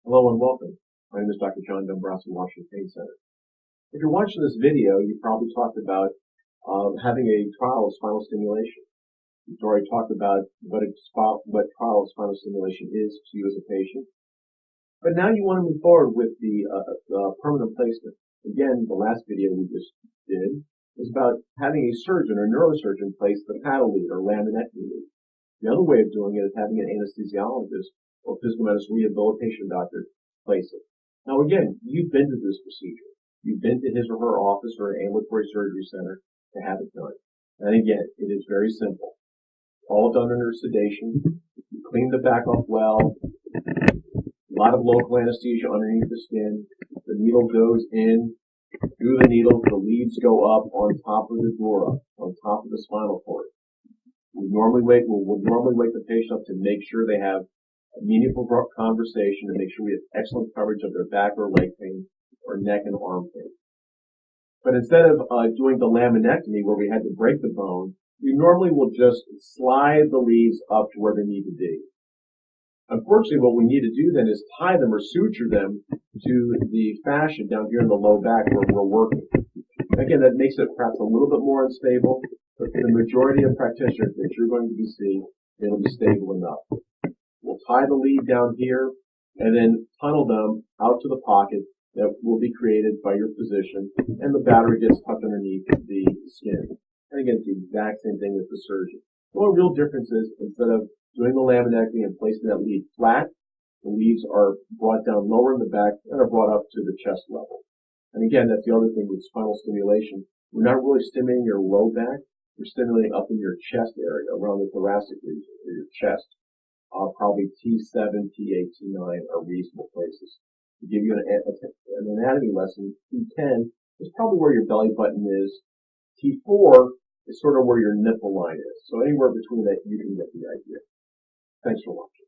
Hello and welcome. My name is Dr. John Dombrowski, Washington Pain Center. If you're watching this video, you probably talked about having a trial of spinal stimulation. You've already talked about what trial of spinal stimulation is to you as a patient. But now you want to move forward with the permanent placement. Again, the last video we just did was about having a surgeon or neurosurgeon place the paddle lead or laminectomy lead. The other way of doing it is having an anesthesiologist or physical medicine rehabilitation doctor place it. Now again, you've been to this procedure. You've been to his or her office or an ambulatory surgery center to have it done. And again, it is very simple. All done under sedation. You clean the back up well. A lot of local anesthesia underneath the skin. The needle goes in. Through the needle, the leads go up on top of the dura, on top of the spinal cord. We'll normally wake the patient up to make sure they have a meaningful conversation and make sure we have excellent coverage of their back or leg pain or neck and arm pain. But instead of doing the laminectomy where we had to break the bone, we normally will just slide the leads up to where they need to be. Unfortunately, what we need to do then is tie them or suture them to the fascia down here in the low back where we're working. Again, that makes it perhaps a little bit more unstable, but for the majority of practitioners that you're going to be seeing, it'll be stable enough. We'll tie the lead down here and then tunnel them out to the pocket that will be created by your physician, and the battery gets tucked underneath the skin. And again, it's the exact same thing as the surgeon. The only real difference is instead of doing the laminectomy and placing that lead flat, the leads are brought down lower in the back and are brought up to the chest level. And again, that's the other thing with spinal stimulation. We're not really stimulating your low back. We're stimulating up in your chest area, around the thoracic region, or your chest. Probably T7, T8, T9 are reasonable places. To give you an anatomy lesson, T10 is probably where your belly button is. T4 is sort of where your nipple line is. So anywhere between that, you can get the idea. Thanks for watching.